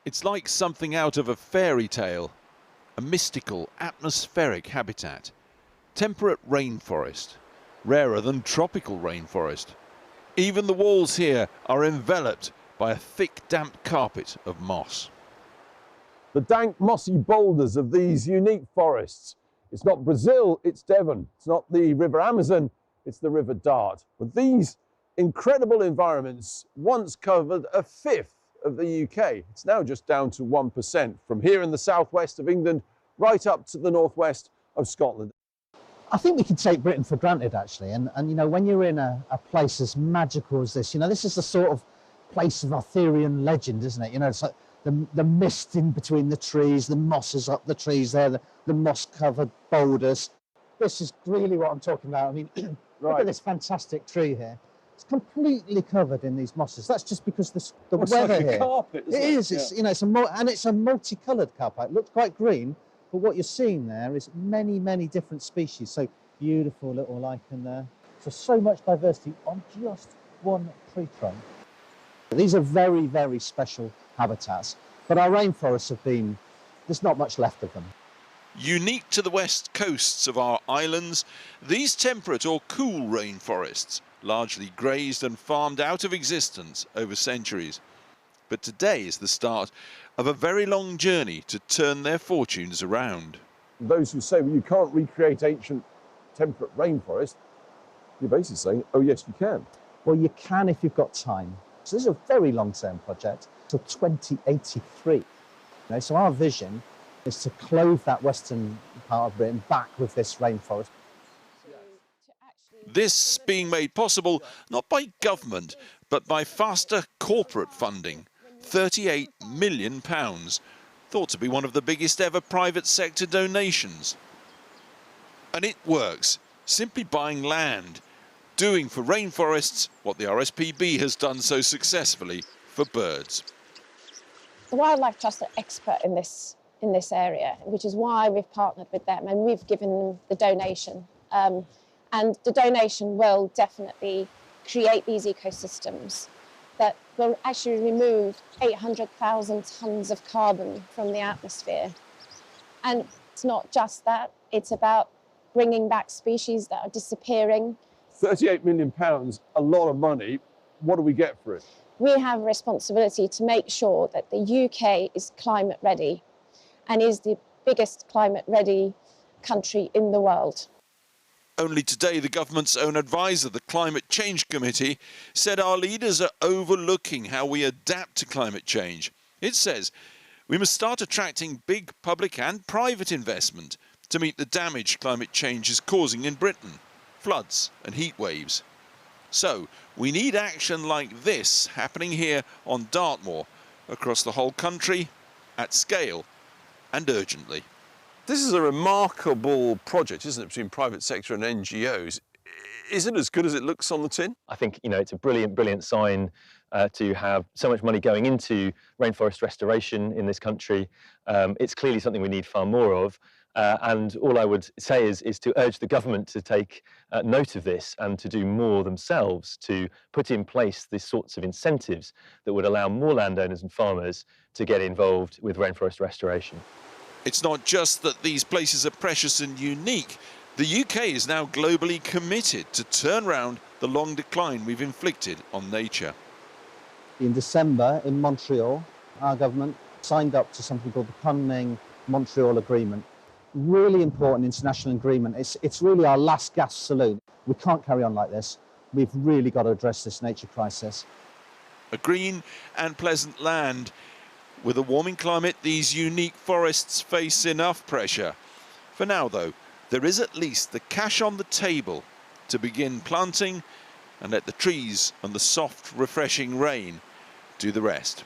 It's like something out of a fairy tale, a mystical, atmospheric habitat. Temperate rainforest, rarer than tropical rainforest. Even the walls here are enveloped by a thick, damp carpet of moss. The dank, mossy boulders of these unique forests. It's not Brazil, it's Devon. It's not the River Amazon, it's the River Dart. But these incredible environments once covered a fifth of the UK. It's now just down to 1%, from here in the southwest of England right up to the northwest of Scotland. I think we can take Britain for granted, actually. And you know, when you're in a place as magical as this, you know, this is the sort of place of Arthurian legend, isn't it? You know, it's like the mist in between the trees, the mosses up the trees there, the moss-covered boulders. This is really what I'm talking about. I mean, look at this fantastic tree here. It's completely covered in these mosses. That's just because the weather like a here. carpet, isn't it? It is. It's, you know, it's a multicoloured carpet. It looks quite green, but what you're seeing there is many, many different species. So beautiful little lichen there. So much diversity on just one tree trunk. These are very, very special habitats, but our rainforests there's not much left of them. Unique to the west coasts of our islands, these temperate or cool rainforests largely grazed and farmed out of existence over centuries. But today is the start of a very long journey to turn their fortunes around. Those who say, well, you can't recreate ancient temperate rainforest, you're basically saying, oh yes, you can. Well, you can if you've got time. So this is a very long-term project, till 2083. Okay, so our vision is to clothe that western part of Britain back with this rainforest. This being made possible not by government, but by faster corporate funding. £38 million, thought to be one of the biggest ever private sector donations. And it works, simply buying land, doing for rainforests what the RSPB has done so successfully for birds. The Wildlife Trust are expert in this area, which is why we've partnered with them and we've given them the donation. And the donation will definitely create these ecosystems that will actually remove 800,000 tonnes of carbon from the atmosphere. And it's not just that, it's about bringing back species that are disappearing. £38 million, a lot of money. What do we get for it? We have a responsibility to make sure that the UK is climate ready and is the biggest climate ready country in the world. Only today, the government's own advisor, the Climate Change Committee, said our leaders are overlooking how we adapt to climate change. It says we must start attracting big public and private investment to meet the damage climate change is causing in Britain, floods and heat waves. So we need action like this happening here on Dartmoor, across the whole country, at scale and urgently. This is a remarkable project, isn't it, between private sector and NGOs. Is it as good as it looks on the tin? I think, you know, it's a brilliant, brilliant sign to have so much money going into rainforest restoration in this country. It's clearly something we need far more of. And all I would say is to urge the government to take note of this and to do more themselves to put in place the sorts of incentives that would allow more landowners and farmers to get involved with rainforest restoration. It's not just that these places are precious and unique. The UK is now globally committed to turn around the long decline we've inflicted on nature. In December in Montreal, our government signed up to something called the Kunming-Montreal Agreement. Really important international agreement. It's really our last gas saloon. We can't carry on like this. We've really got to address this nature crisis. A green and pleasant land. With a warming climate, these unique forests face enough pressure. For now, though, there is at least the cash on the table to begin planting and let the trees and the soft, refreshing rain do the rest.